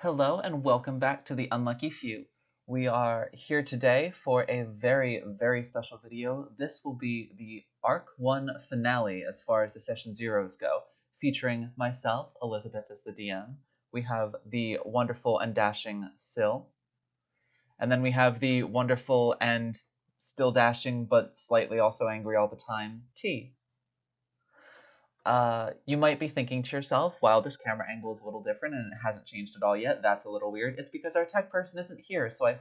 Hello and welcome back to the Unlucky Few. We are here today for a very, very special video. This will be the Arc 1 finale as far as the Session Zeros go, featuring myself, Elizabeth, as the DM. We have the wonderful and dashing Syl. And then we have the wonderful and still dashing but slightly also angry all the time, T. You might be thinking to yourself, wow, this camera angle is a little different and it hasn't changed at all yet. That's a little weird. It's because our tech person isn't here, so I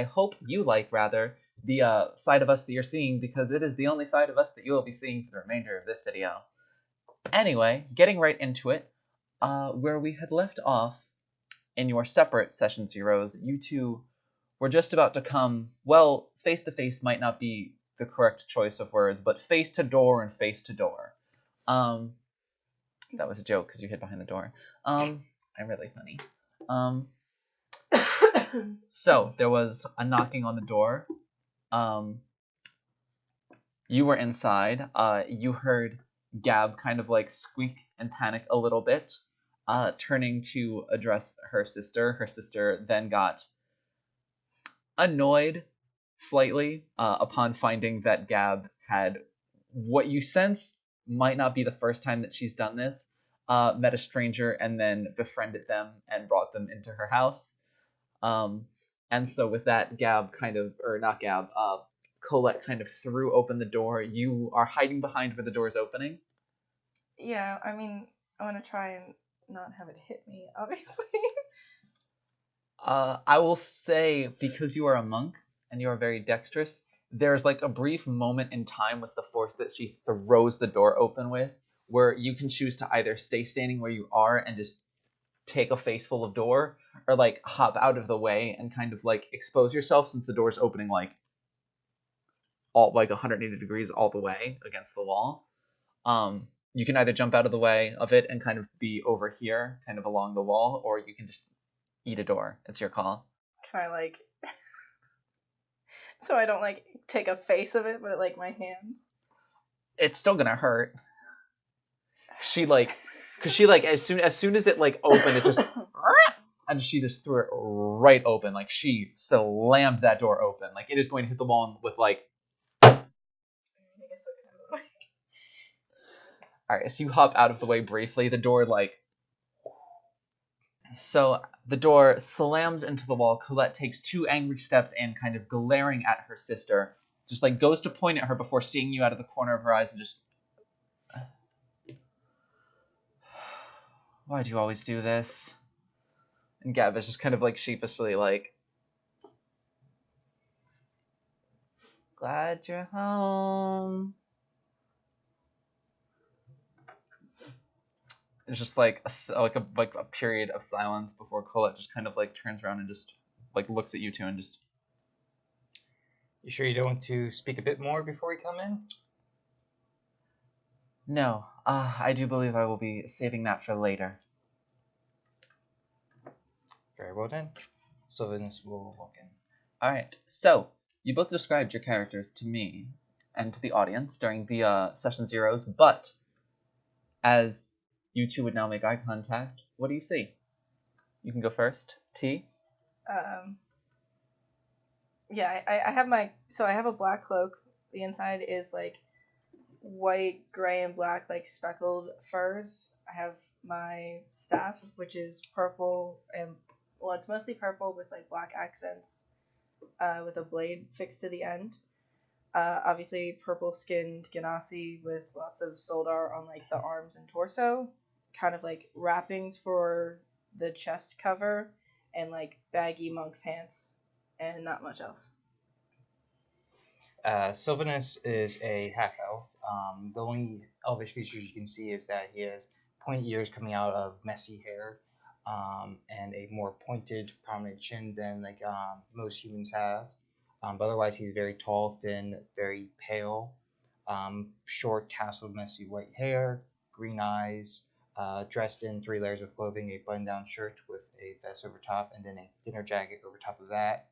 hope you like the side of us that you're seeing, because it is the only side of us that you will be seeing for the remainder of this video. Anyway, getting right into it, where we had left off in your separate Session Zeros, you two were just about to come, well, face to face might not be the correct choice of words, but face to door and face to door. That was a joke because you hid behind the door. I'm really funny. So there was a knocking on the door. You were inside. You heard Gab kind of like squeak and panic a little bit, turning to address her sister. Her sister then got annoyed slightly upon finding that Gab had what you sense might not be the first time that she's done this, met a stranger and then befriended them and brought them into her house. And so with that, Colette kind of threw open the door. You are hiding behind where the door is opening. Yeah, I mean, I want to try and not have it hit me, obviously. I will say, because you are a monk and you are very dexterous, there's like a brief moment in time with the force that she throws the door open with, where you can choose to either stay standing where you are and just take a face full of door, or like hop out of the way and kind of like expose yourself, since the door's opening like all like 180 degrees all the way against the wall. You can either jump out of the way of it and kind of be over here, kind of along the wall, or you can just eat a door. It's your call. Can I, like... so I don't, like, take a face of it, but, like, my hands? It's still gonna hurt. As soon as it, like, opened, it just... and she just threw it right open. Like, she slammed that door open. Like, it is going to hit the wall with, like... Alright, so you hop out of the way briefly. The door, like... So the door slams into the wall. Colette takes 2 angry steps in, kind of glaring at her sister. Just like goes to point at her before seeing you out of the corner of her eyes and just... Why do you always do this? And Gab is just kind of like sheepishly like... Glad you're home. It's just like a period of silence before Colette just kind of like turns around and just like looks at you two and just... You sure you don't want to speak a bit more before we come in? No, I do believe I will be saving that for later. Very well then. Sylvinis will walk in. Alright, so you both described your characters to me and to the audience during the Session Zeros, but as you two would now make eye contact, what do you see? You can go first. T? Yeah, I have my... So I have a black cloak. The inside is, like, white, gray, and black, like, speckled furs. I have my staff, which is purple and... Well, it's mostly purple with, like, black accents, with a blade fixed to the end. Obviously, purple-skinned Ganassi with lots of soldar on, like, the arms and torso. Kind of, like, wrappings for the chest cover, and, like, baggy monk pants, and not much else. Sylvinis is a half-elf. The only elvish features you can see is that he has pointy ears coming out of messy hair, and a more pointed, prominent chin than like most humans have. But otherwise, he's very tall, thin, very pale, short, tasseled, messy white hair, green eyes, dressed in 3 layers of clothing, a button-down shirt with a vest over top, and then a dinner jacket over top of that,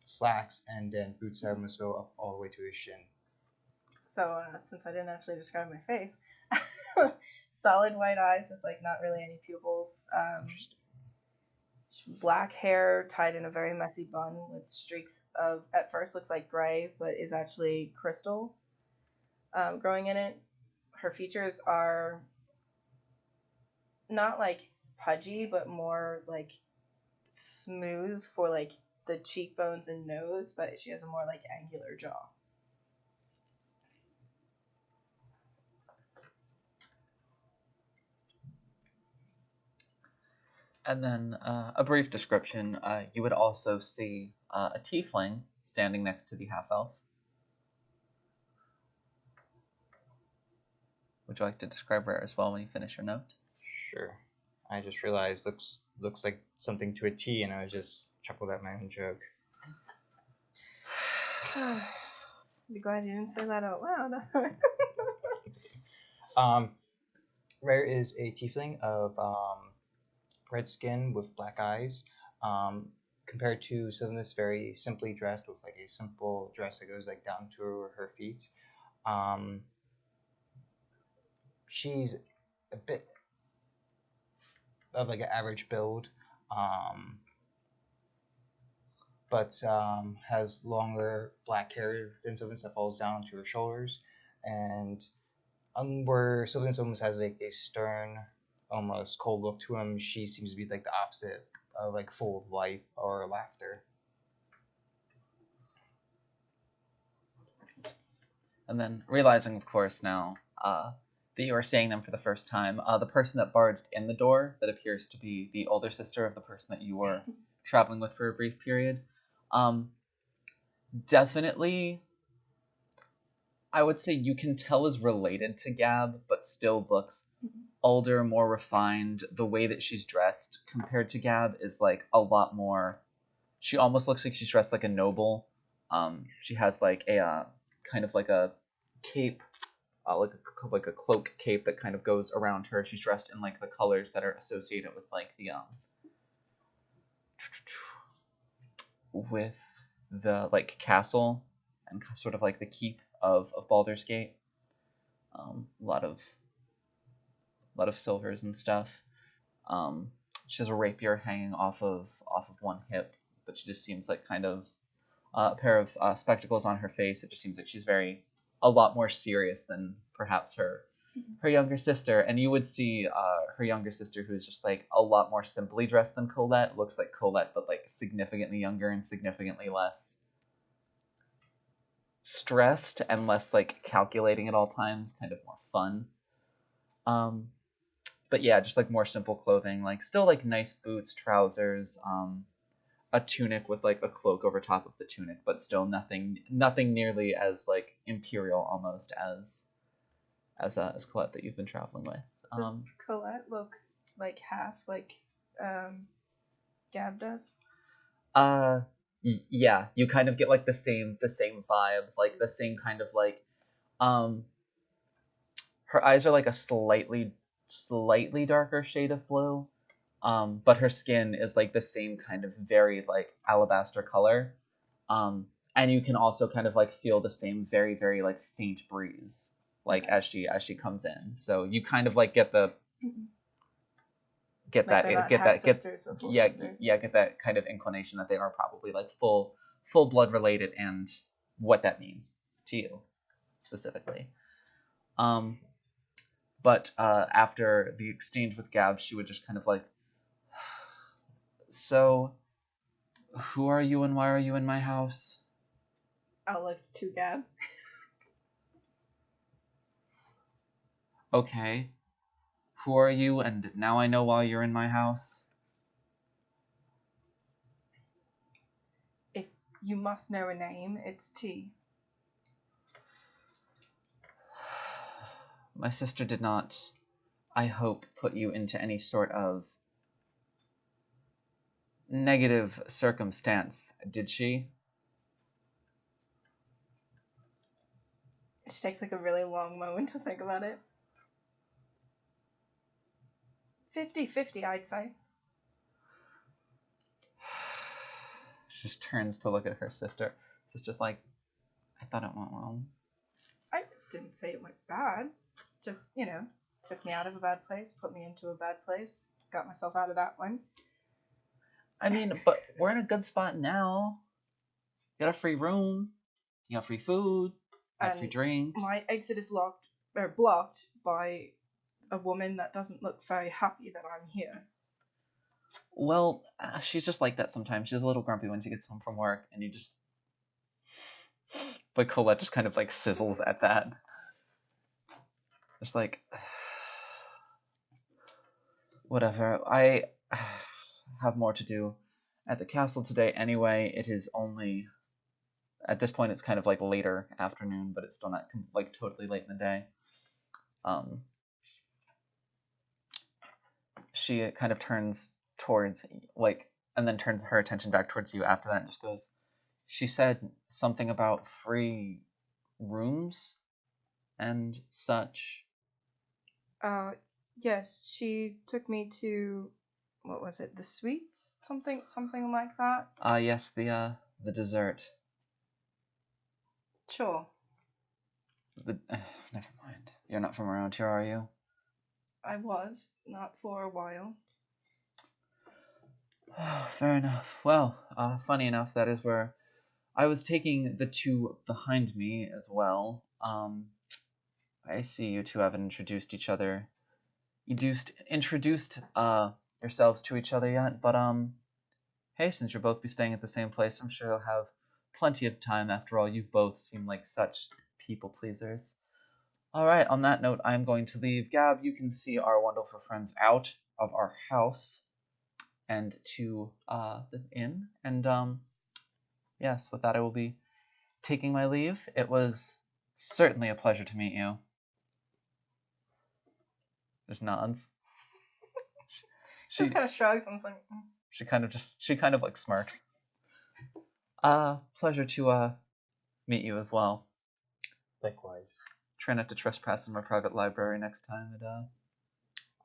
slacks, and then boots that must go up all the way to his shin. So, since I didn't actually describe my face, solid white eyes with like not really any pupils. Black hair tied in a very messy bun with streaks of, at first looks like gray, but is actually crystal growing in it. Her features are not like pudgy, but more like smooth for like the cheekbones and nose, but she has a more like angular jaw. And then a brief description. You would also see a tiefling standing next to the half-elf. Would you like to describe her as well when you finish your note? Sure. I just realized looks like something to a T, and I was just chuckled at my own joke. Be glad you didn't say that out loud. Rare is a tiefling of red skin with black eyes. Compared to Sylvinis, very simply dressed with like a simple dress that goes like down to her feet. She's a bit of like an average build, but has longer black hair than Sylvinis that falls down to her shoulders, and where Sylvinis almost has like a stern, almost cold look to him, she seems to be like the opposite, like full of life or laughter. And then realizing, of course, now that you are seeing them for the first time, the person that barged in the door, that appears to be the older sister of the person that you were traveling with for a brief period, definitely, I would say you can tell is related to Gab, but still looks older, more refined. The way that she's dressed compared to Gab is like a lot more. She almost looks like she's dressed like a noble. She has like a kind of like a cape, like a cloak cape that kind of goes around her. She's dressed in like the colors that are associated with like the like castle and sort of like the keep of Baldur's Gate. A lot of silvers and stuff. She has a rapier hanging off of one hip, but she just seems like kind of a pair of spectacles on her face. It just seems like she's a lot more serious than perhaps her younger sister. And you would see her younger sister, who's just like a lot more simply dressed than Colette. Looks like Colette, but like significantly younger and significantly less stressed and less like calculating at all times, kind of more fun. But yeah, just like more simple clothing, like still like nice boots, trousers, a tunic with like a cloak over top of the tunic, but still nothing nearly as like imperial almost as Colette that you've been traveling with. Does Colette look like half like Gab does? Yeah, you kind of get like the same vibe, like the same kind of like her eyes are like a slightly darker shade of blue, but her skin is like the same kind of very like alabaster color, and you can also kind of like feel the same very very like faint breeze like as she comes in, so you kind of like get that sisters. Get that kind of inclination that they are probably like full blood related and what that means to you specifically. But after the exchange with Gab, she would just kind of like, so who are you and why are you in my house? I'll look to Gab. Okay. Who are you, and now I know why you're in my house? If you must know a name, it's T. My sister did not, I hope, put you into any sort of negative circumstance, did she? She takes like a really long moment to think about it. 50-50, I'd say. She just turns to look at her sister. It's just like, I thought it went well. I didn't say it went bad. Just, took me out of a bad place, put me into a bad place, got myself out of that one. I mean, but we're in a good spot now. You got a free room. You got free food. You got free And drinks. my exit is blocked by a woman that doesn't look very happy that I'm here. Well, she's just like that sometimes. She's a little grumpy when she gets home from work, and you just... But Colette just kind of like sizzles at that. Just like... Whatever. I have more to do at the castle today anyway. It is only... At this point, it's kind of like later afternoon, but it's still not like totally late in the day. She kind of turns towards like, and then turns her attention back towards you after that, and just goes. She said something about free rooms and such. Yes, she took me to, what was it, the suites? Something like that? Yes, the dessert. Sure. Never mind. You're not from around here, are you? I was, not for a while. Fair enough. Well, funny enough, that is where I was taking the two behind me as well. I see you two haven't introduced each other. Introduced yourselves to each other yet, but hey, since you'll both be staying at the same place, I'm sure you'll have plenty of time. After all, you both seem like such people pleasers. Alright, on that note, I'm going to leave. Gab, you can see our wonderful friends out of our house and to the inn. And yes, with that I will be taking my leave. It was certainly a pleasure to meet you. Just nods. She just kind of shrugs and is like... She kind of like smirks. Pleasure to meet you as well. Likewise. Try not to trespass in my private library next time.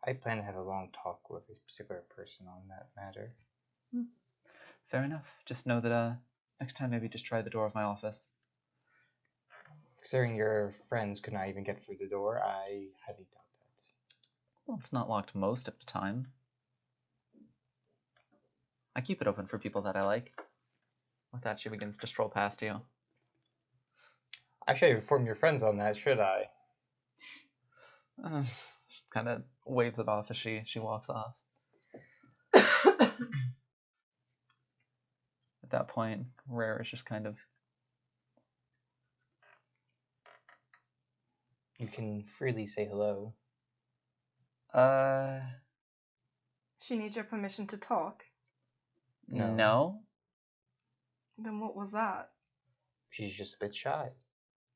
I plan to have a long talk with a particular person on that matter. Fair enough. Just know that next time maybe just try the door of my office. Considering your friends could not even get through the door, I highly doubt that. Well, it's not locked most of the time. I keep it open for people that I like. With that, she begins to stroll past you. I should inform your friends on that, should I? Kind of waves it off as she walks off. At that point, Rare is just kind of... You can freely say hello. She needs your permission to talk. No? Then what was that? She's just a bit shy.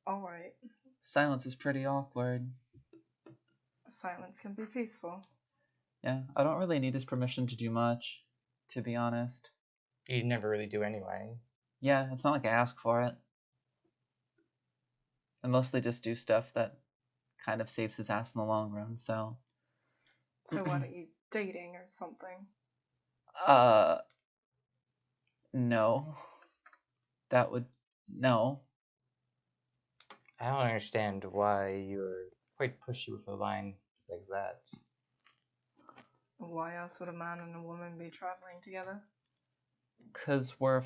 Alright. Silence is pretty awkward. Silence can be peaceful. Yeah, I don't really need his permission to do much, to be honest. You never really do anyway. Yeah, it's not like I ask for it. I mostly just do stuff that kind of saves his ass in the long run, so... So why don't you dating or something? No. That would... No. I don't understand why you're quite pushy with a line like that. Why else would a man and a woman be traveling together? 'Cause we're...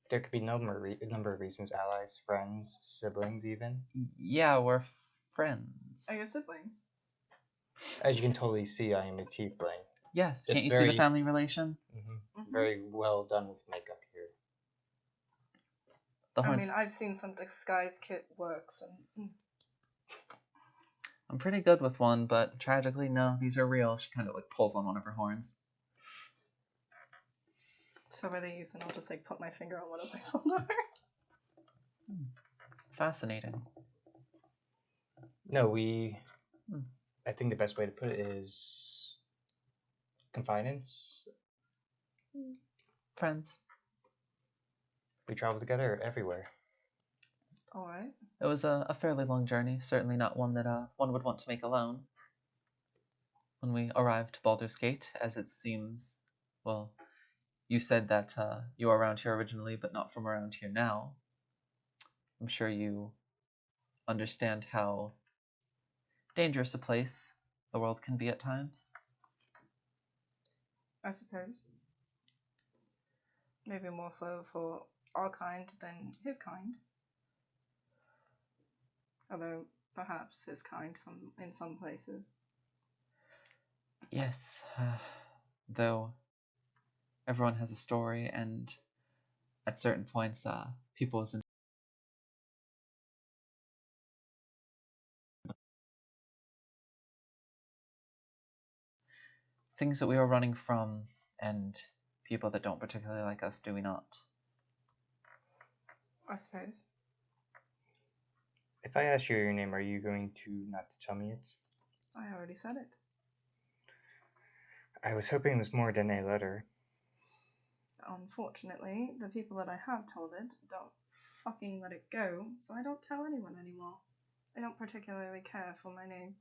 There could be number of reasons. Allies, friends, siblings even. Yeah, we're friends. Are you siblings? As you can totally see, I am a tiefling. Yes, Just can't you see very- the family relation? Very well done with makeup here. The I horns... mean, I've seen some disguise kit works, and I'm pretty good with one, but tragically, no, these are real. She kind of like pulls on one of her horns. so are these, and I'll just like put my finger on one of my soldar. Fascinating. No, I think the best way to put it is confidence. Friends. We travel together everywhere. Alright. It was a fairly long journey, certainly not one that one would want to make alone. When we arrived to Baldur's Gate, as it seems, well, you said that you were around here originally, but not from around here now. I'm sure you understand how dangerous a place the world can be at times. I suppose. Maybe more so for our kind than his kind. Although, perhaps his kind in some places. Yes, though everyone has a story, and at certain points, people's things that we are running from, and people that don't particularly like us, do we not? I suppose. If I ask you your name, are you going to not to tell me it? I already said it. I was hoping it was more than a letter. Unfortunately, the people that I have told it don't fucking let it go, so I don't tell anyone anymore. I don't particularly care for my name.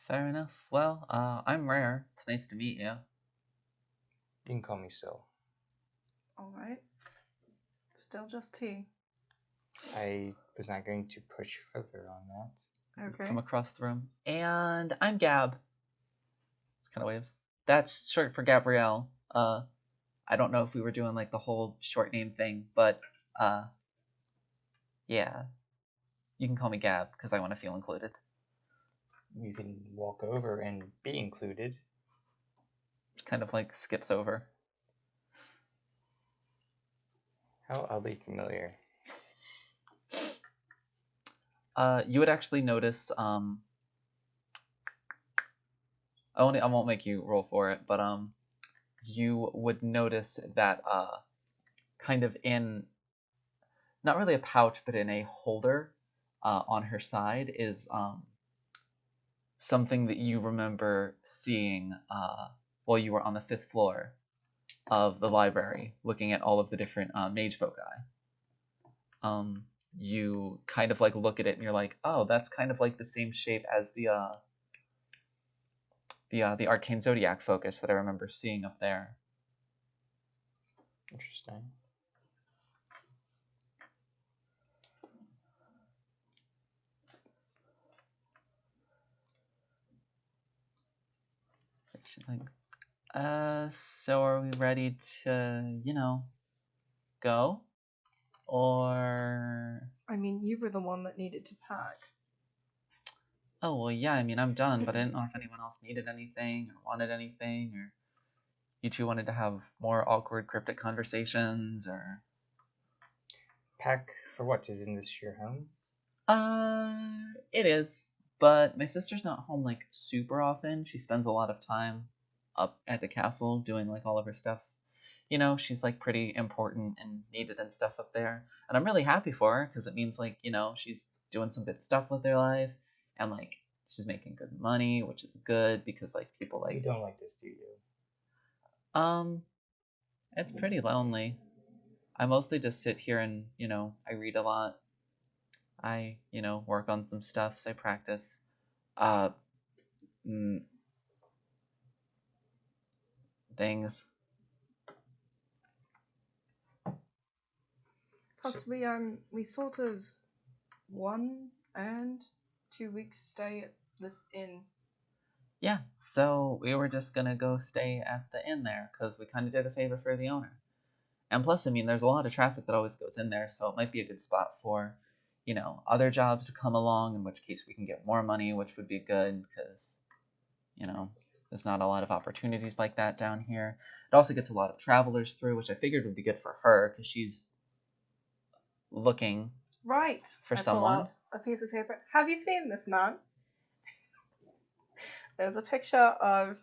Fair enough. Well, I'm Rare. It's nice to meet you. You can call me Syl. Alright. Still just T. I was not going to push further on that. Okay. From across the room. And I'm Gab. It's kind of waves. That's short for Gabrielle. I don't know if we were doing like the whole short name thing, but yeah. You can call me Gab because I want to feel included. You can walk over and be included. Kind of like skips over. How oddly familiar. You would actually notice. I won't make you roll for it, but you would notice that kind of in, not really a pouch, but in a holder on her side is something that you remember seeing while you were on the 5th floor of the library, looking at all of the different mage foci. You kind of like look at it and you're like, oh, that's kind of like the same shape as the arcane zodiac focus that I remember seeing up there. Interesting. She's like, so are we ready to, go? Or... I mean, you were the one that needed to pack. Oh, well, yeah, I mean, I'm done, but I didn't know if anyone else needed anything or wanted anything, or you two wanted to have more awkward, cryptic conversations, or... Pack for what? Isn't this your home? It is, but my sister's not home, like, super often. She spends a lot of time up at the castle doing, like, all of her stuff. She's, like, pretty important and needed and stuff up there. And I'm really happy for her, because it means, like, she's doing some good stuff with her life, and, like, she's making good money, which is good, because, like, people, like... You don't like this, do you? It's pretty lonely. I mostly just sit here and, I read a lot. I, work on some stuff, so I practice. Things. Plus, we sort of 1 and 2 weeks stay at this inn. Yeah, so we were just gonna go stay at the inn there, because we kind of did a favor for the owner. And plus, I mean, there's a lot of traffic that always goes in there, so it might be a good spot for, other jobs to come along, in which case we can get more money, which would be good, because, there's not a lot of opportunities like that down here. It also gets a lot of travelers through, which I figured would be good for her, because she's looking right for I someone. Pull out a piece of paper. Have you seen this man? There's a picture of,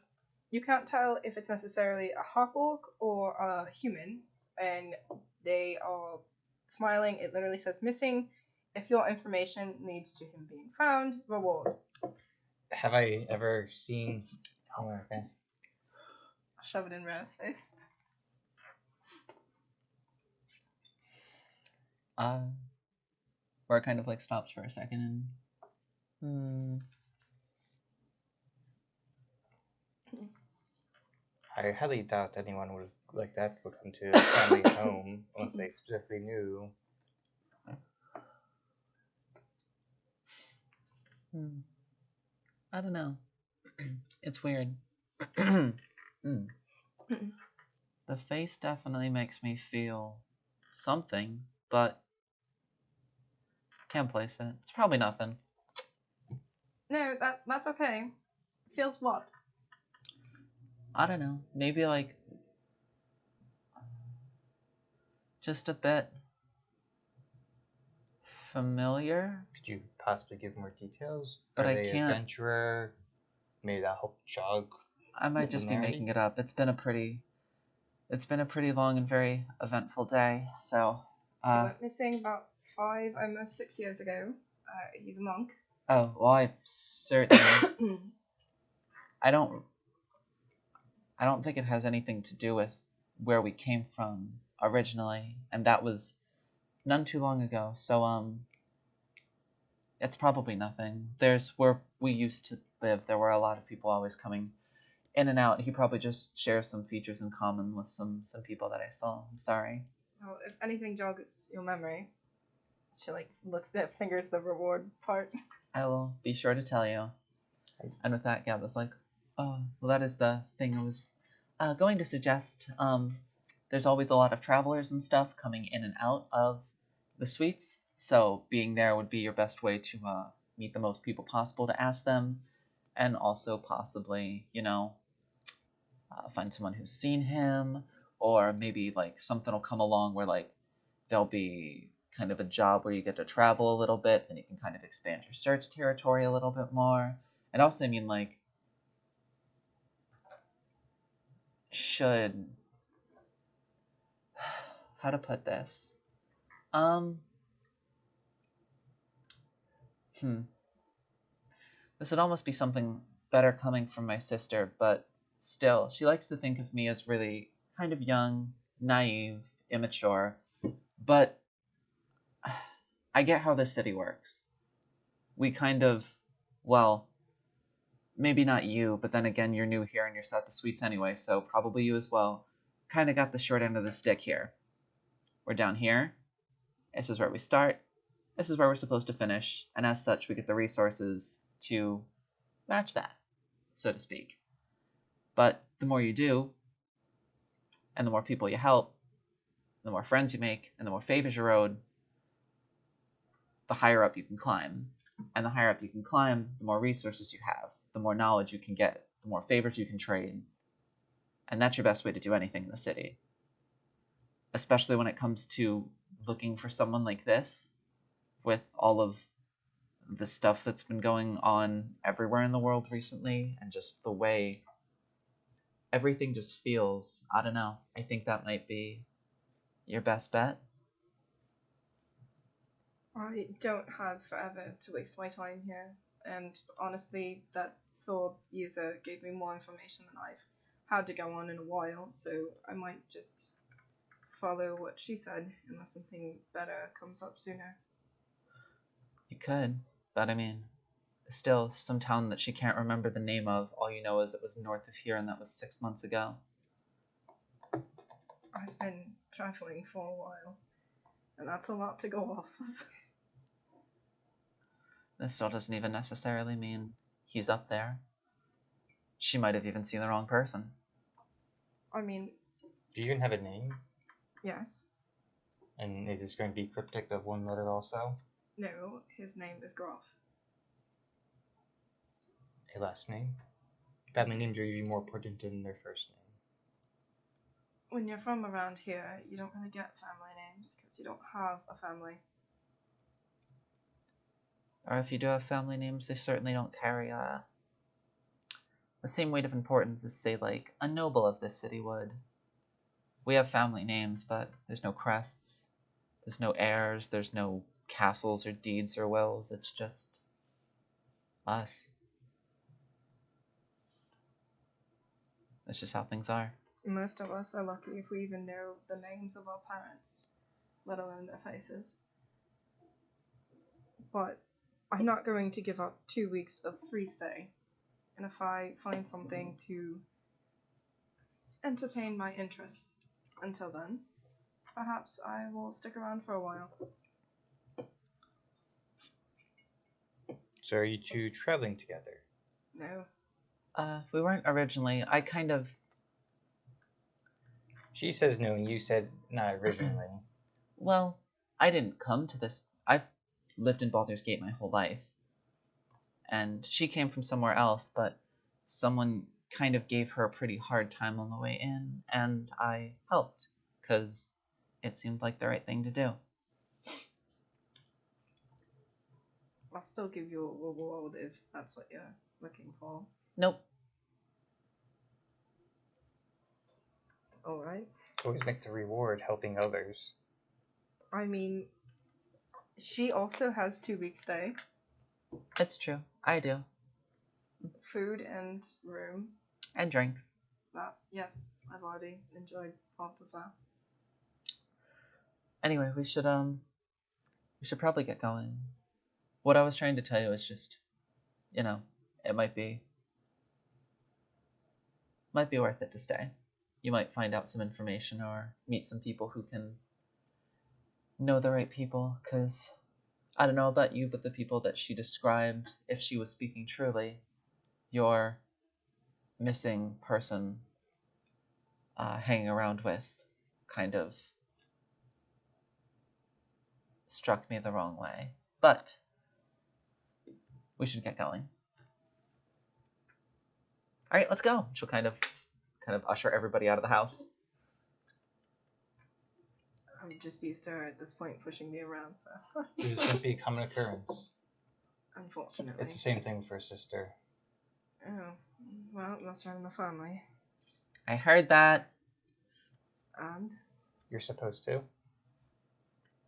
you can't tell if it's necessarily a half-orc or a human, and they are smiling. It literally says missing. If your information leads to him being found, reward. Have I ever seen... Oh, okay. I'll shove it in Rare's face. Where it kind of like stops for a second and I highly doubt anyone would like that would come to a family home unless they specifically knew. I don't know. It's weird. Mm. The face definitely makes me feel something, but can't place it. It's probably nothing. No, that's okay. Feels what? I don't know. Maybe like just a bit familiar, Could you possibly give more details? but Are I they can't. adventurer? Maybe that help jog. I might just be making it up. It's been a pretty long and very eventful day. So, He went missing about 5, almost 6 years ago. He's a monk. oh well, I certainly. I don't think it has anything to do with where we came from originally, and that was none too long ago. So it's probably nothing. There's where we used to live. There were a lot of people always coming in and out. He probably just shares some features in common with some people that I saw. I'm sorry. Well, if anything jogs your memory, she like looks at fingers the reward part. I will be sure to tell you. And with that, Gab was like, "Oh, well, that is the thing I was going to suggest. There's always a lot of travelers and stuff coming in and out of the suites, so being there would be your best way to meet the most people possible to ask them, and also possibly, find someone who's seen him, or maybe like something will come along where like there'll be kind of a job where you get to travel a little bit, and you can kind of expand your search territory a little bit more. And also, I mean, like, should how to put this? This would almost be something better coming from my sister, but still, she likes to think of me as really kind of young, naive, immature. But I get how this city works. We kind of, well, maybe not you, but then again, you're new here and you're set the suites anyway, so probably you as well. Kind of got the short end of the stick here. We're down here. This is where we start. This is where we're supposed to finish, and as such, we get the resources to match that, so to speak. But the more you do, and the more people you help, the more friends you make, and the more favors you owed, the higher up you can climb. And the higher up you can climb, the more resources you have, the more knowledge you can get, the more favors you can trade. And that's your best way to do anything in the city. Especially when it comes to looking for someone like this, with all of the stuff that's been going on everywhere in the world recently, and just the way everything just feels. I don't know. I think that might be your best bet. I don't have forever to waste my time here, and honestly, that sword user gave me more information than I've had to go on in a while, so I might just follow what she said unless something better comes up sooner. You could, but I mean, still, some town that she can't remember the name of. All you know is it was north of here, and that was 6 months ago. I've been traveling for a while, and that's a lot to go off of. This still doesn't even necessarily mean he's up there. She might have even seen the wrong person. I mean, Do you even have a name? yes. And is this going to be cryptic of one letter also? No, his name is Groff. A last name? Family names are usually more important than their first name. When you're from around here, you don't really get family names because you don't have a family. Or if you do have family names, they certainly don't carry the same weight of importance as, say, like, a noble of this city would. We have family names, but there's no crests, there's no heirs, there's no castles or deeds or wills. It's just us. That's just how things are. Most of us are lucky if we even know the names of our parents, let alone their faces. But I'm not going to give up 2 weeks of free stay. And if I find something to entertain my interests until then, perhaps I will stick around for a while. So are you two traveling together? No. We weren't originally. I kind of. She says no, and you said not originally. Well, I didn't come to this. I've lived in Baldur's Gate my whole life. And she came from somewhere else, but someone kind of gave her a pretty hard time on the way in, and I helped, because it seemed like the right thing to do. I'll still give you a reward if that's what you're looking for. Nope. Alright. Always make the reward helping others. I mean, she also has 2 weeks stay. It's true. I do. Food and room. And drinks. That, yes, I've already enjoyed part of that. Anyway, we should probably get going. What I was trying to tell you is just, it might be worth it to stay. You might find out some information or meet some people who can know the right people, because I don't know about you, but the people that she described, if she was speaking truly, your missing person hanging around with kind of struck me the wrong way. But we should get going. All right, let's go. She'll kind of usher everybody out of the house. I'm just used to her at this point pushing me around, so. This is going to be a common occurrence. Unfortunately. It's the same thing for a sister. Oh, well, it must run in the family. I heard that. And? You're supposed to.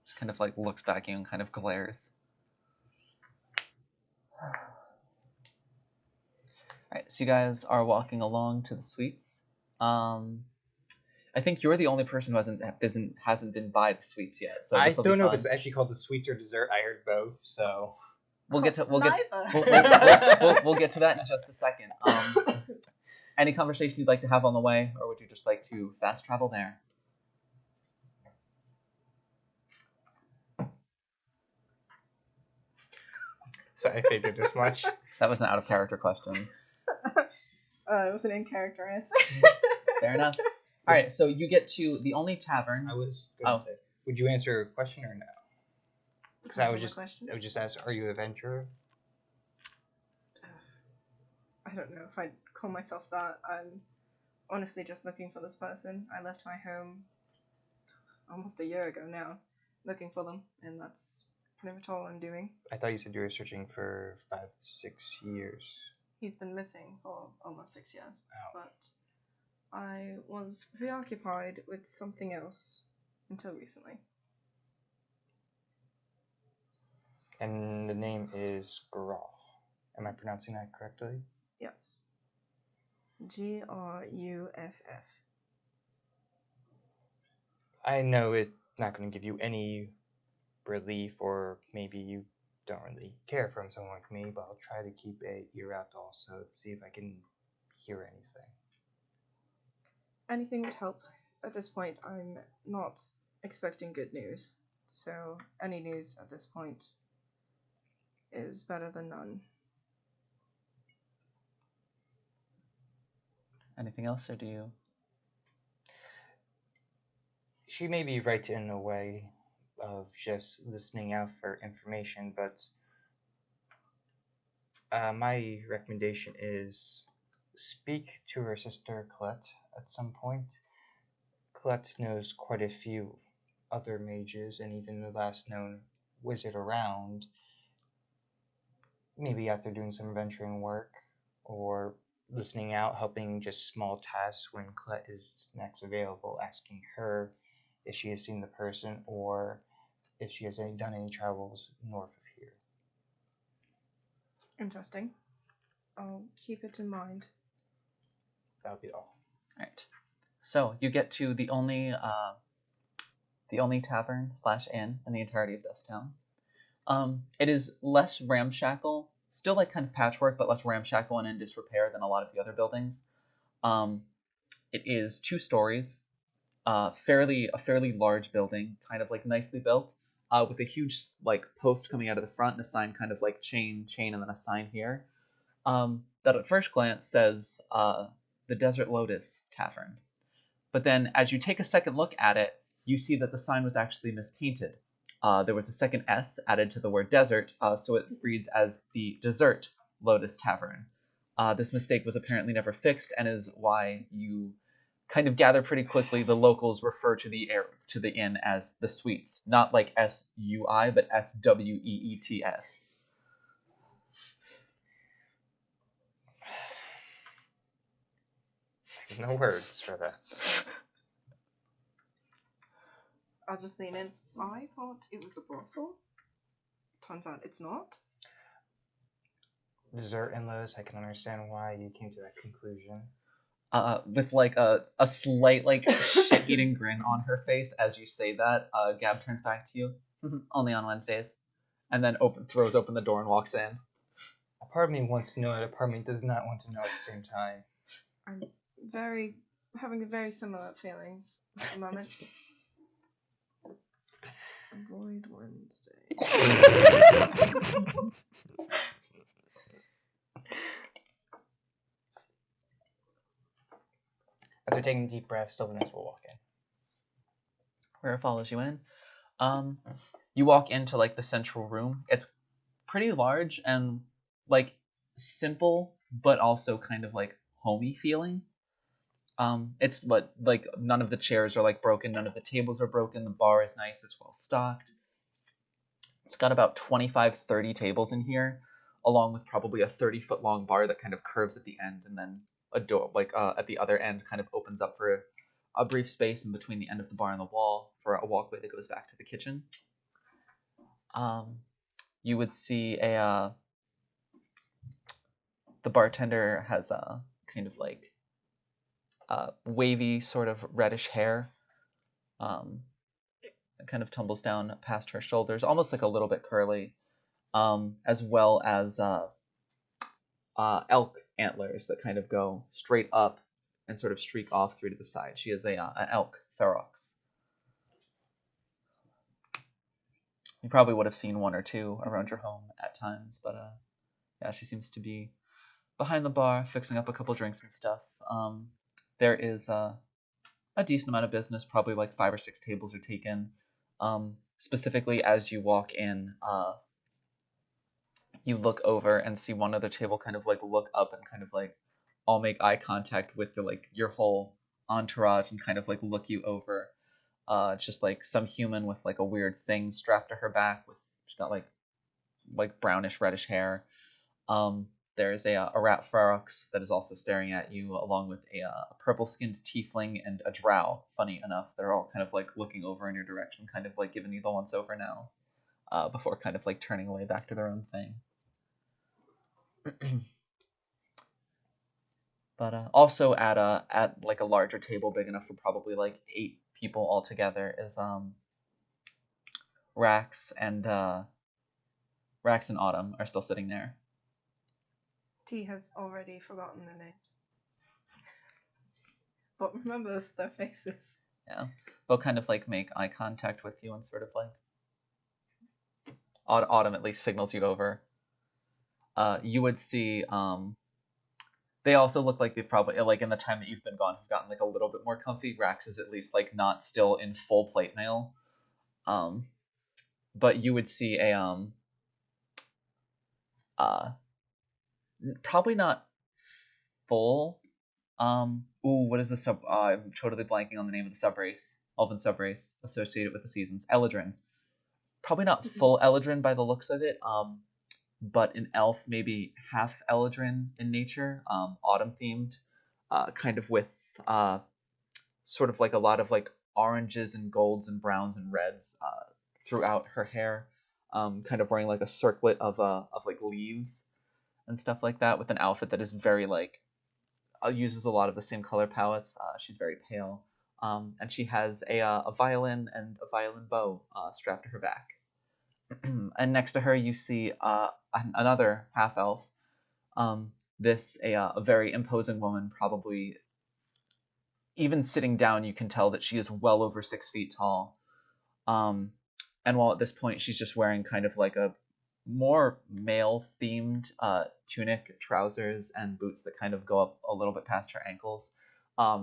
Just kind of like looks back at you and kind of glares. Alright, so you guys are walking along to the suites. I think you're the only person who hasn't been by the suites yet. So I this'll don't be know fun. if it's actually called the sweets or dessert. I heard both, so. We'll get to we'll Neither. get to that in just a second. Any conversation you'd like to have on the way, or would you just like to fast travel there? So I figured as much. That was an out of character question. It was an in-character answer. Fair enough. All right, so you get to the only tavern. I was going to say, would you answer a question or no? Because I would just ask, are you an adventurer? I don't know if I'd call myself that. I'm honestly just looking for this person. I left my home almost a year ago now, looking for them, and that's pretty much all I'm doing. I thought you said you were searching for 5-6 years. He's been missing for almost 6 years, Oh. but I was preoccupied with something else until recently. And the name is Gruff. Am I pronouncing that correctly? Yes. Gruff. I know it's not going to give you any relief, or maybe you don't really care from someone like me, but I'll try to keep an ear out also to see if I can hear anything. Anything would help. At this point, I'm not expecting good news, so any news at this point is better than none. Anything else, or do you? She may be right in a way of just listening out for information, but my recommendation is speak to her sister Colette at some point. Colette knows quite a few other mages, and even the last known wizard around. Maybe after doing some adventuring work, or listening out, helping just small tasks when Colette is next available, asking her if she has seen the person, or if she has done any travels north of here. Interesting. I'll keep it in mind. That'll be all. Alright. So you get to the only tavern / inn in the entirety of Dusttown. It is less ramshackle, still like kind of patchwork, but less ramshackle and in disrepair than a lot of the other buildings. It is 2 stories, a fairly large building, kind of like nicely built, with a huge like post coming out of the front and a sign kind of like chain, and then a sign here. that at first glance says the Desert Lotus Tavern. But then as you take a second look at it, you see that the sign was actually mispainted. There was a second S added to the word desert, so it reads as the Dessert Lotus Tavern. This mistake was apparently never fixed, and is why you kind of gather pretty quickly the locals refer to the inn as the Sweets, not like SUI, but SWEETS. No words for that. I'll just lean in. I thought it was a brothel. Turns out it's not. Dessert and Lotus, I can understand why you came to that conclusion. With like a slight like shit-eating grin on her face as you say that, Gab turns back to you. Only on Wednesdays, and then throws open the door and walks in. A part of me wants to know it, a part of me does not want to know at the same time. I'm having very similar feelings at the moment. Avoid Wednesday. After taking a deep breath, Sylvinis will walk in. Where follows you in. You walk into like the central room. It's pretty large and like simple, but also kind of like homey feeling. It's like none of the chairs are like broken, none of the tables are broken. The bar is nice, it's well stocked. It's got about 25-30 tables in here, along with probably a 30-foot long bar that kind of curves at the end, and then a door like at the other end kind of opens up for a brief space in between the end of the bar and the wall for a walkway that goes back to the kitchen. You would see the bartender has a kind of like wavy sort of reddish hair that kind of tumbles down past her shoulders, almost like a little bit curly, as well as elk antlers that kind of go straight up and sort of streak off through to the side. She is an elk ferox. You probably would have seen one or two around your home at times, but yeah, she seems to be behind the bar fixing up a couple drinks and stuff. There is a decent amount of business, probably like 5 or 6 tables are taken. Specifically, as you walk in, you look over and see one other table kind of like look up and kind of like all make eye contact with your whole entourage and kind of like look you over. It's just like some human with like a weird thing strapped to her back. She's got like brownish reddish hair. There's a rat ferox that is also staring at you, along with a purple-skinned tiefling and a drow. Funny enough, they're all kind of like looking over in your direction, kind of like giving you the once over now, before kind of like turning away back to their own thing. But also at like a larger table, big enough for probably like 8 people altogether, is Rax and Autumn are still sitting there. T has already forgotten their names. But remembers their faces. Yeah. They'll kind of like make eye contact with you and sort of like Autumn at least signals you over. You would see they also look like they've probably, like in the time that you've been gone, have gotten like a little bit more comfy. Rax is at least like not still in full plate mail. But you would see probably not full. What is the sub? I'm totally blanking on the name of the subrace, elven subrace associated with the seasons. Eladrin. Probably not full Eladrin by the looks of it. But an elf, maybe half Eladrin in nature. Autumn themed, kind of with sort of like a lot of like oranges and golds and browns and reds throughout her hair. Kind of wearing like a circlet of like leaves and stuff like that, with an outfit that is very like uses a lot of the same color palettes. She's very pale, and she has a violin and a violin bow strapped to her back. And next to her, you see another half elf. This a very imposing woman, probably even sitting down, you can tell that she is well over 6 feet tall. And while at this point she's just wearing kind of like a more male themed tunic, trousers, and boots that kind of go up a little bit past her ankles.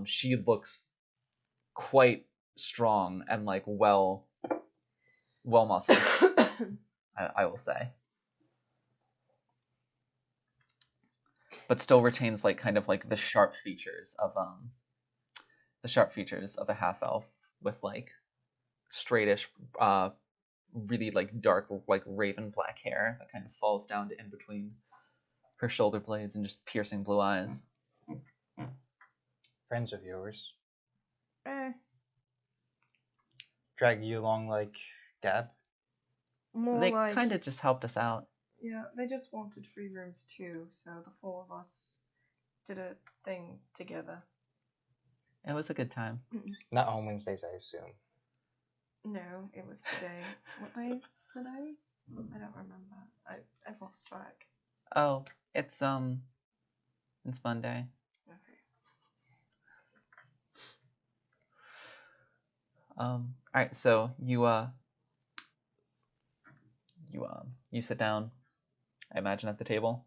She looks quite strong and like well muscled. I will say, but still retains like kind of like the sharp features of a half elf with like straightish, really like dark, like raven black hair that kind of falls down to in between her shoulder blades and just piercing blue eyes. Friends of yours Eh, drag you along like Gab? more They like kind of just helped us out. yeah, they just wanted free rooms too, so the four of us did a thing together. It was a good time. Not on Wednesdays, I assume. No, it was today. What day is today? I don't remember. I've lost track. Oh, it's Monday. Okay. All right, so you sit down, I imagine, at the table.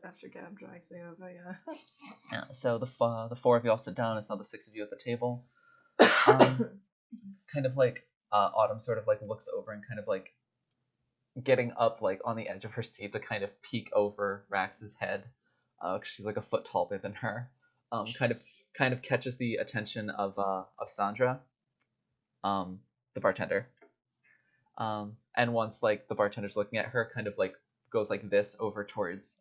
After Gab drags me over, yeah. Yeah. So the four of you all sit down. It's now the six of you at the table. Kind of like Autumn sort of like looks over and kind of like getting up like on the edge of her seat to kind of peek over Rax's head, because she's like a foot taller than her. Kind of catches the attention of Sandra, the bartender. And once like the bartender's looking at her, kind of like goes like this over towards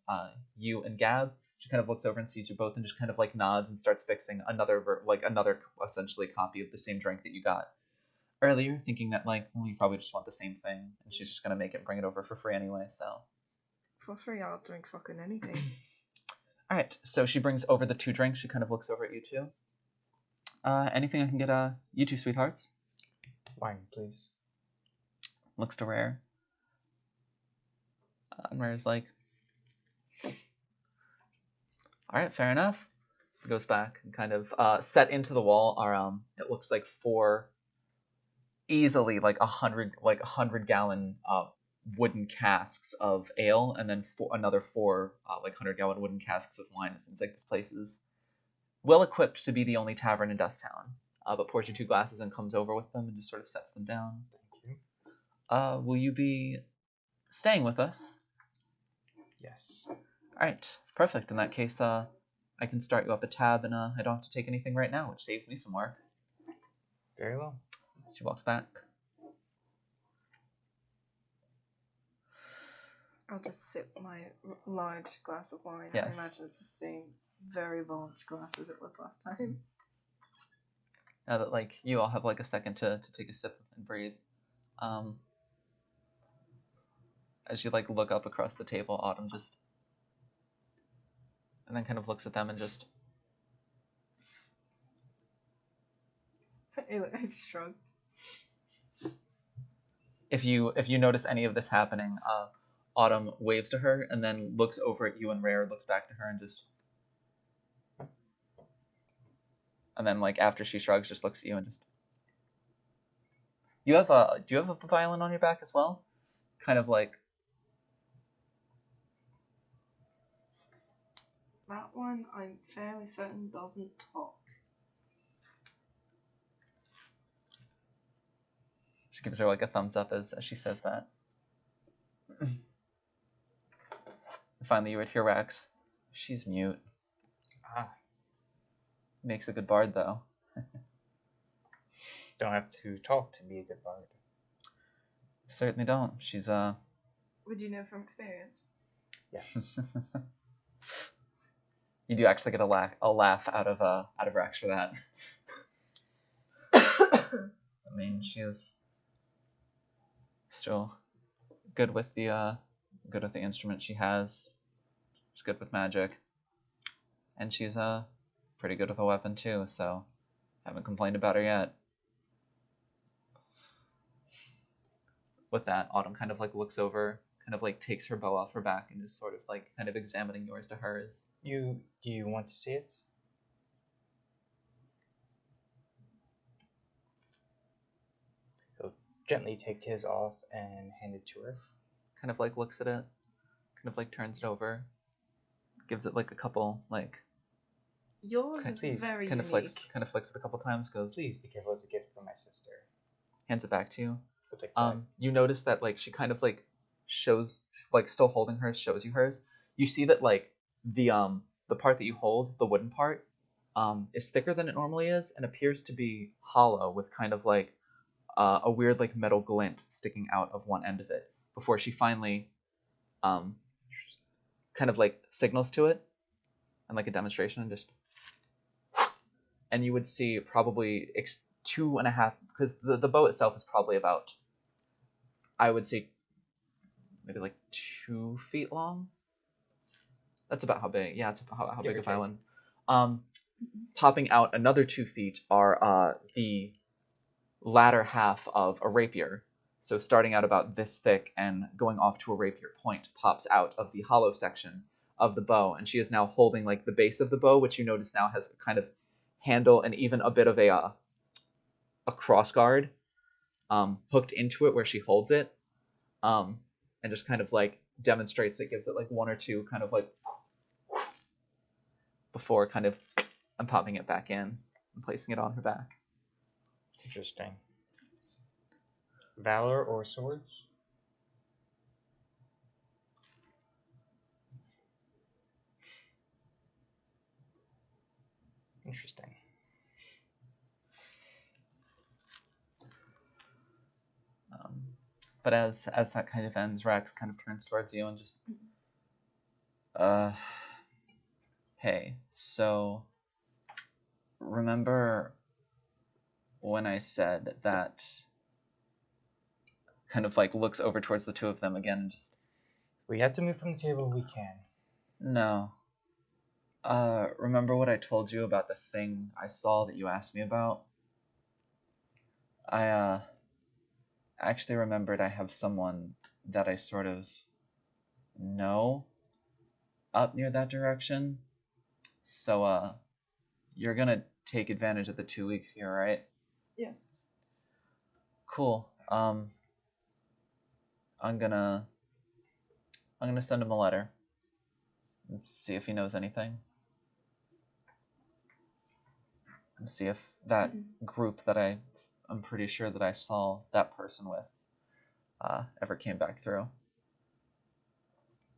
you and Gab. She kind of looks over and sees you both and just kind of like nods and starts fixing another essentially copy of the same drink that you got earlier, thinking that like, well, you probably just want the same thing, and she's just gonna make it and bring it over for free anyway. So For free, I'll drink fucking anything. all right, so she brings over the two drinks. She kind of looks over at you two. Anything I can get you two sweethearts? Wine, please. Looks to Rare. And Rare's like, all right, fair enough. Goes back and kind of set into the wall are it looks like four easily like 100-gallon wooden casks of ale, and then another four like 100-gallon wooden casks of wine. It seems like this place is well equipped to be the only tavern in Dusttown. But pours you two glasses and comes over with them and just sort of sets them down. Thank you. Will you be staying with us? Yes. All right, perfect. In that case, I can start you up a tab, and I don't have to take anything right now, which saves me some work. Very well. She walks back. I'll just sip my large glass of wine. Yes. I imagine it's the same very large glass as it was last time. Now that like you all have like a second to take a sip and breathe, as you like look up across the table, Autumn just and then kind of looks at them and just I just shrug. if you notice any of this happening, Autumn waves to her and then looks over at you and Rare, looks back to her and just and then like after she shrugs, just looks at you and just do you have a violin on your back as well? Kind of like That one, I'm fairly certain, doesn't talk. she gives her like a thumbs up as she says that. Finally, you would hear Rax. She's mute. Ah, Makes a good bard, though. don't have to talk to be a good bard. Certainly don't. She's Would you know from experience? Yes. You do actually get a laugh out of Rax for that. I mean, she is still good with the instrument she has. She's good with magic, and she's pretty good with a weapon too. So, haven't complained about her yet. With that, Autumn kind of like looks over, kind of like takes her bow off her back, and is sort of like kind of examining yours to hers. Do you want to see it? He'll gently take his off and hand it to her. kind of like looks at it, kind of like turns it over, gives it like a couple like Yours is Please, very kind of unique. flicks it a couple times, goes, Please be careful, it's a gift from my sister. hands it back to you. We'll take that. You notice that like she kind of like shows, like still holding hers, shows you hers. You see that like the part that you hold, the wooden part, is thicker than it normally is and appears to be hollow with kind of like a weird like metal glint sticking out of one end of it before she finally kind of like signals to it and like a demonstration and just, and you would see probably 2.5, because the bow itself is probably about, I would say maybe like 2 feet long. That's about how big. Yeah, it's about how big Give a or take. violin. Popping out another 2 feet are the latter half of a rapier. So starting out about this thick and going off to a rapier point pops out of the hollow section of the bow, and she is now holding like the base of the bow, which you notice now has a kind of handle and even a bit of a cross guard hooked into it where she holds it, and just kind of like demonstrates it, gives it like 1 or 2 kind of like before kind of I'm popping it back in and placing it on her back. Interesting. Valor or swords? Interesting. But as that kind of ends, Rax kind of turns towards you and just, hey, so remember when I said that, kind of like looks over towards the two of them again and just, We have to move from the table if we can. no. Remember what I told you about the thing I saw that you asked me about? I actually remembered I have someone that I sort of know up near that direction. So, you're gonna take advantage of the 2 weeks here, right? Yes. Cool. I'm gonna send him a letter and see if he knows anything. And see if that group that I'm pretty sure that I saw that person with ever came back through.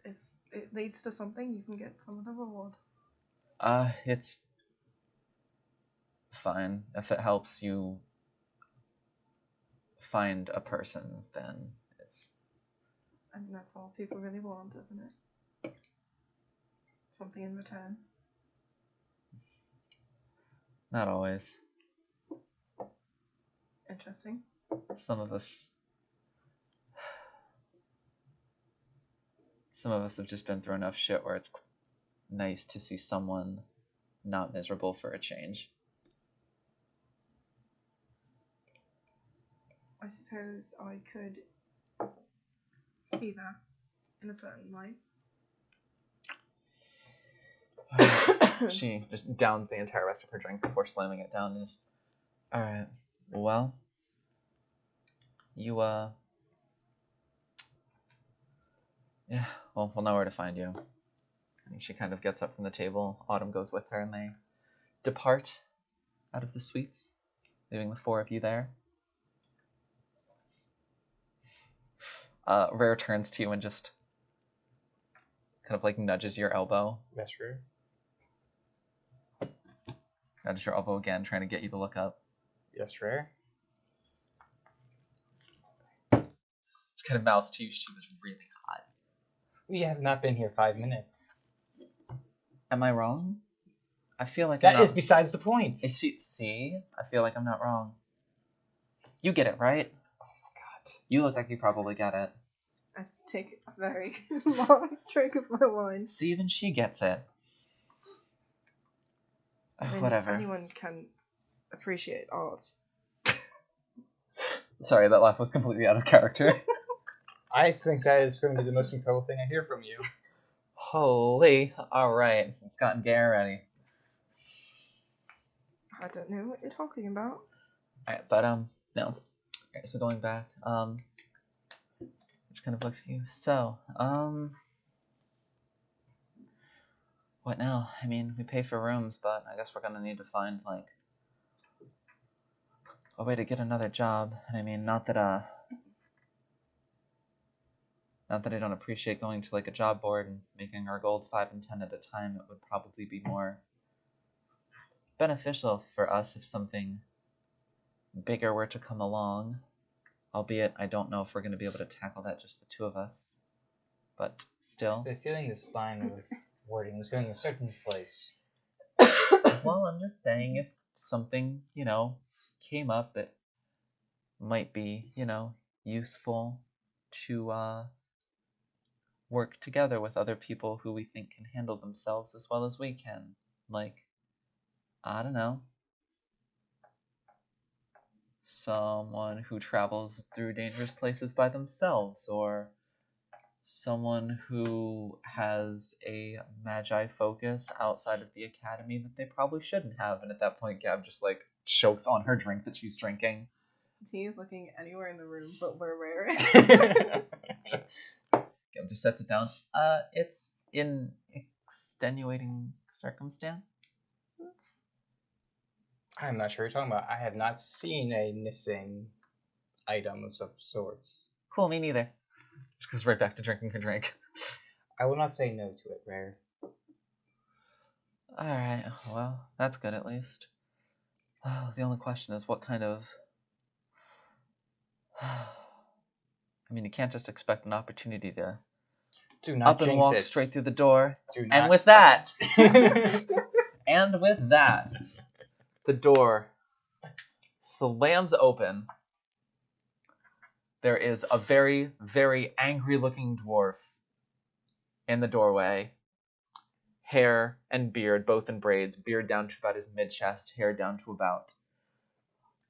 If it leads to something, you can get some of the reward. It's fine. If it helps you find a person, then it's... I mean, that's all people really want, isn't it? Something in return. Not always. Interesting. Some of us have just been through enough shit where it's nice to see someone not miserable for a change. I suppose I could see that in a certain light. She just downs the entire rest of her drink before slamming it down and just, alright, well, you, yeah, well, we'll know where to find you. And she kind of gets up from the table. Autumn goes with her, and they depart out of the suites, leaving the 4 of you there. Rare turns to you and just kind of like nudges your elbow. That's true. Nudges your elbow again, trying to get you to look up. Yes, Rare. She kind of mouths to you, she was really hot. We have not been here 5 minutes. Am I wrong? I feel like That is besides the point. See? I feel like I'm not wrong. You get it, right? Oh my god. You look like you probably get it. I just take a very large drink of my wine. See, even she gets it. I mean, Whatever. anyone can appreciate art. Sorry, that laugh was completely out of character. I think that is going to be the most incredible thing I hear from you. Holy. Alright. It's gotten gay already. I don't know what you're talking about. Alright, but, no. Alright, so going back, She kind of looks at you. So, what now? I mean, we pay for rooms, but I guess we're gonna need to find, like, a way to get another job. And I mean, not that I don't appreciate going to, like, a job board and making our gold 5 and 10 at a time. It would probably be more beneficial for us if something bigger were to come along. Albeit, I don't know if we're going to be able to tackle that, just the two of us. But still. I'm feeling this line of wording is going a certain place. Well, I'm just saying if something, came up, it might be, useful to work together with other people who we think can handle themselves as well as we can. Like, I don't know. Someone who travels through dangerous places by themselves, or someone who has a magi focus outside of the academy that they probably shouldn't have. And at that point, Gab just, like, chokes on her drink that she's drinking. T is looking anywhere in the room but where we're in. Gab just sets it down. It's in extenuating circumstance. I'm not sure what you're talking about. I have not seen a missing item of some sorts. Cool, me neither. Just goes right back to drinking her drink. I will not say no to it, Rare. Alright, well, that's good at least. The only question is what kind of... I mean, you can't just expect an opportunity to Do not up and jinx walk it. straight through the door. Do not. And with that... And with that... The door slams open. There is a very, very angry-looking dwarf in the doorway. Hair and beard, both in braids. Beard down to about his mid-chest, hair down to about,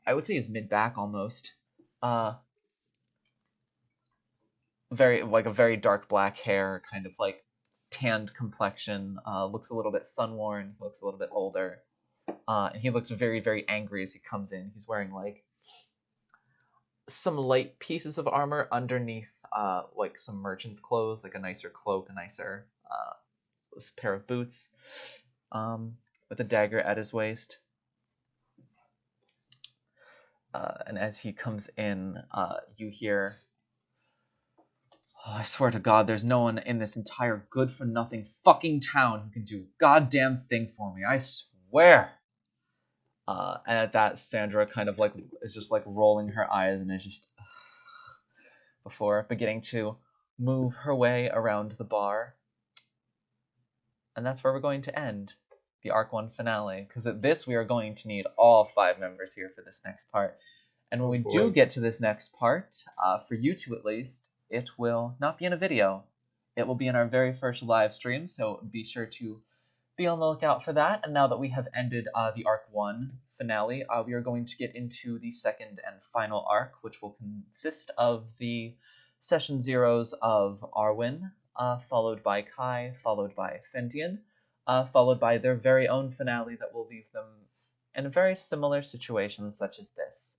I would say his mid-back almost. A very dark black hair, kind of like tanned complexion. Looks a little bit sun-worn, looks a little bit older. And he looks very, very angry as he comes in. He's wearing, like, some light pieces of armor underneath, like, some merchant's clothes, like a nicer cloak, a nicer pair of boots, with a dagger at his waist. And as he comes in, you hear, I swear to God, there's no one in this entire good-for-nothing fucking town who can do a goddamn thing for me. I swear. And at that, Sandra kind of, like, is just, like, rolling her eyes and is just... before beginning to move her way around the bar. And that's where we're going to end the Arc 1 finale. Because at this, we are going to need all 5 members here for this next part. And when we do get to this next part, for you two at least, it will not be in a video. It will be in our very first live stream, so be sure to be on the lookout for that. And now that we have ended the Arc 1 finale, we are going to get into the second and final arc, which will consist of the Session Zeros of Arwen, followed by Kai, followed by Fendian, followed by their very own finale that will leave them in a very similar situation such as this.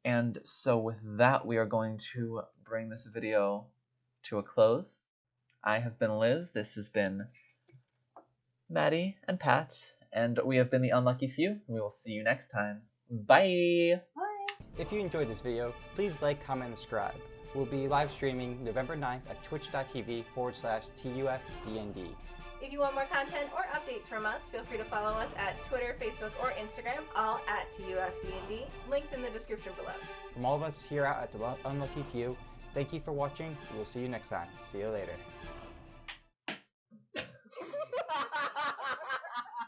And so with that, we are going to bring this video to a close. I have been Liz, this has been Maddie and Pat, and we have been the Unlucky Few. We will see you next time. Bye! Bye. If you enjoyed this video, please like, comment, and subscribe. We'll be live streaming November 9th at twitch.tv/TUFDND. If you want more content or updates from us, feel free to follow us at Twitter, Facebook, or Instagram, all at TUFDND. Links in the description below. From all of us here at the Unlucky Few, thank you for watching. We'll see you next time. See you later.